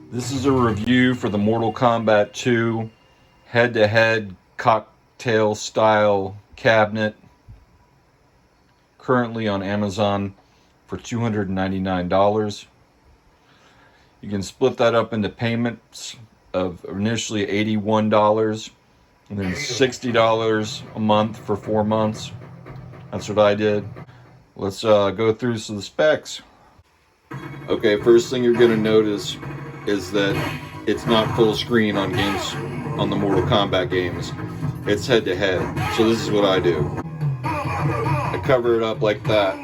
This is a review for the Mortal Kombat 2 head-to-head cocktail style cabinet, currently on Amazon for $299. You can split that up into payments of initially $81 and then $60 a month for 4 months. That's what I did. Let's go through some of the specs. Okay, first thing you're going to notice is that it's not full screen on games, on the Mortal Kombat games. It's head to head. So this is what I do. I cover it up like that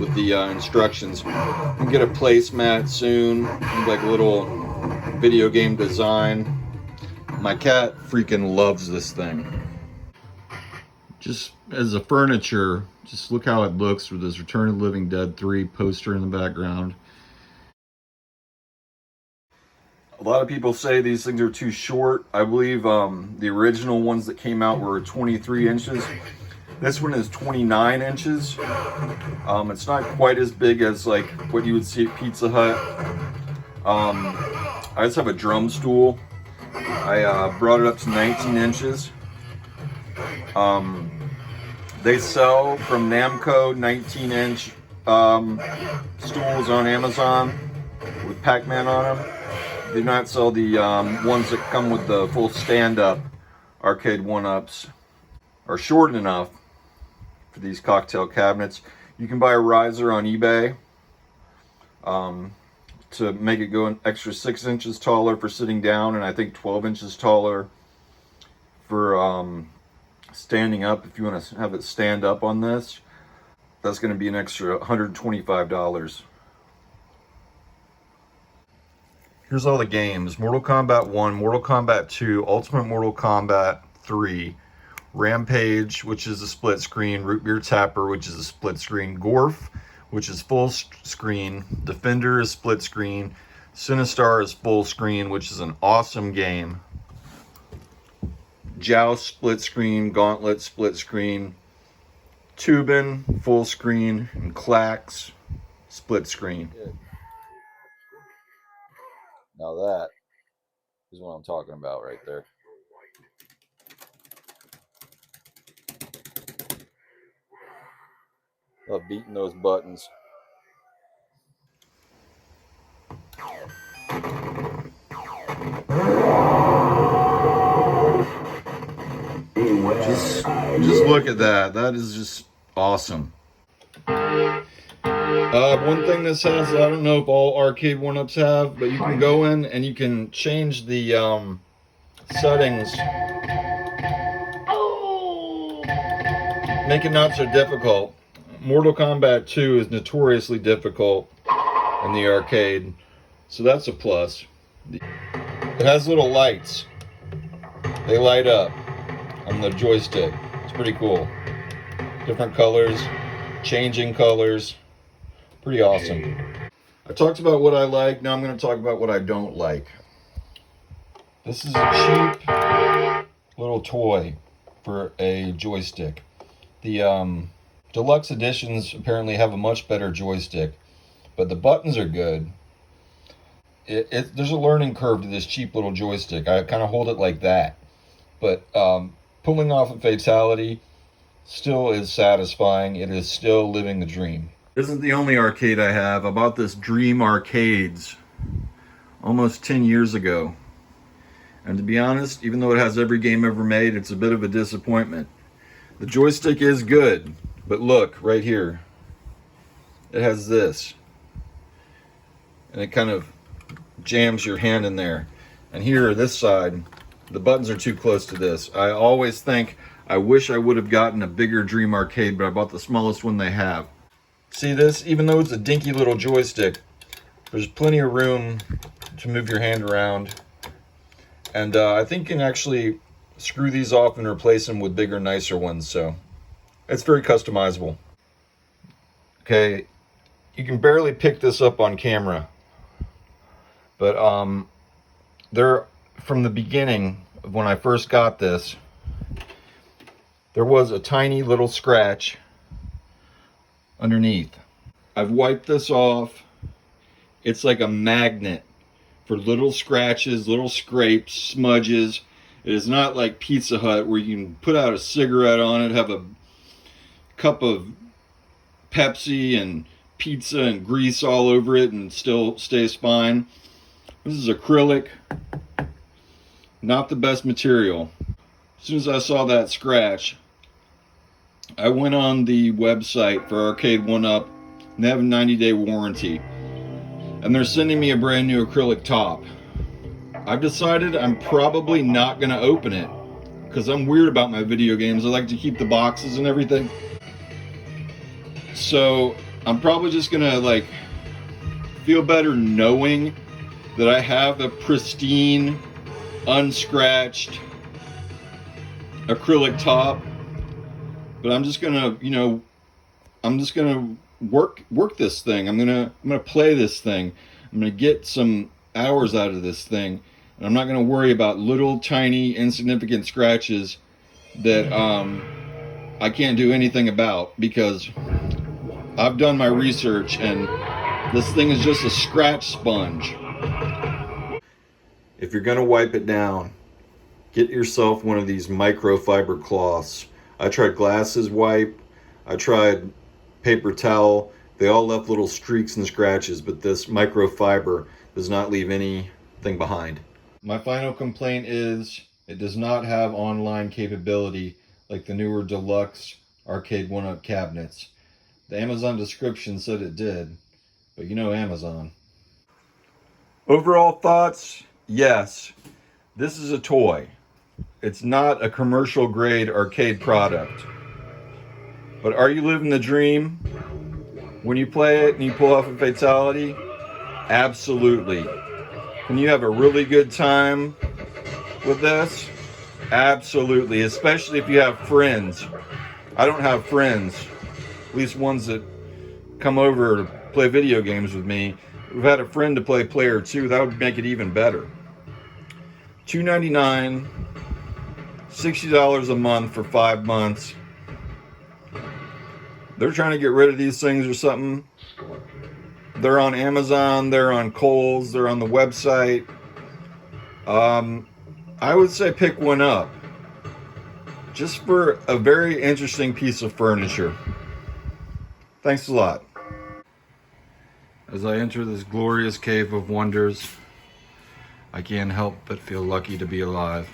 with the instructions. You get a placemat soon, like a little video game design. My cat freaking loves this thing. Just as a furniture, just look how it looks with this Return of the Living Dead 3 poster in the background. A lot of people say these things are too short. I believe the original ones that came out were 23 inches. This one is 29 inches. It's not quite as big as like what you would see at Pizza Hut. I just have a drum stool. I brought it up to 19 inches. They sell from Namco 19-inch stools on Amazon with Pac-Man on them. They do not sell the ones that come with the full stand-up Arcade1Ups. Are short enough for these cocktail cabinets. You can buy a riser on eBay to make it go an extra 6 inches taller for sitting down, and I think 12 inches taller for standing up. If you want to have it stand up on this, that's going to be an extra $125. Here's all the games: Mortal Kombat 1, Mortal Kombat 2, Ultimate Mortal Kombat 3, Rampage, which is a split screen, Root Beer Tapper, which is a split screen, Gorf, which is full screen, Defender is split screen, Sinistar is full screen, which is an awesome game, Joust split screen, Gauntlet split screen, Tubin full screen, and Clax split screen. Now that is what I'm talking about right there. Love beating those buttons. Just look at that. That is just awesome. One thing this has, I don't know if all Arcade1Ups have, but you can go in and you can change the settings. Make it not so difficult. Mortal Kombat 2 is notoriously difficult in the arcade, so that's a plus. It has little lights. They light up on the joystick. It's pretty cool. Different colors, changing colors. Pretty awesome. I talked about what I like. Now I'm going to talk about what I don't like. This is a cheap little toy for a joystick. The deluxe editions apparently have a much better joystick, but the buttons are good. There's a learning curve to this cheap little joystick. I kind of hold it like that, but pulling off a fatality still is satisfying. It is still living the dream. This isn't the only arcade I have. I bought this Dream Arcades almost 10 years ago. And to be honest, even though it has every game ever made, it's a bit of a disappointment. The joystick is good, but look, right here. It has this. And it kind of jams your hand in there. And here, this side, the buttons are too close to this. I always think, I wish I would have gotten a bigger Dream Arcade, but I bought the smallest one they have. See this? Even though it's a dinky little joystick, there's plenty of room to move your hand around. And I think you can actually screw these off and replace them with bigger, nicer ones. So it's very customizable. Okay, you can barely pick this up on camera. But from the beginning, when I first got this, there was a tiny little scratch underneath. I've wiped this off. It's like a magnet for little scratches, little scrapes, smudges. It is not like Pizza Hut where you can put out a cigarette on it, have a cup of Pepsi and pizza and grease all over it and still stays fine. This is acrylic, not the best material. As soon as I saw that scratch, I went on the website for Arcade1Up, and they have a 90-day warranty. And they're sending me a brand new acrylic top. I've decided I'm probably not going to open it, because I'm weird about my video games. I like to keep the boxes and everything. So I'm probably just going to like feel better knowing that I have a pristine, unscratched acrylic top. But I'm just gonna, I'm just gonna work this thing. I'm gonna play this thing. I'm gonna get some hours out of this thing, and I'm not gonna worry about little tiny insignificant scratches that I can't do anything about, because I've done my research and this thing is just a scratch sponge. If you're gonna wipe it down, get yourself one of these microfiber cloths. I tried glasses wipe, I tried paper towel. They all left little streaks and scratches, but this microfiber does not leave anything behind. My final complaint is it does not have online capability like the newer deluxe Arcade1Up cabinets. The Amazon description said it did, but you know Amazon. Overall thoughts, yes, this is a toy. It's not a commercial grade arcade product. But are you living the dream? When you play it and you pull off a fatality? Absolutely. Can you have a really good time with this? Absolutely, especially if you have friends. I don't have friends, at least ones that come over to play video games with me. We've had a friend to play Player 2, that would make it even better. $2.99, $60 a month for 5 months. They're trying to get rid of these things or something. They're on Amazon, they're on Kohl's, they're on the website. I would say pick one up, just for a very interesting piece of furniture. Thanks a lot. As I enter this glorious cave of wonders, I can't help but feel lucky to be alive.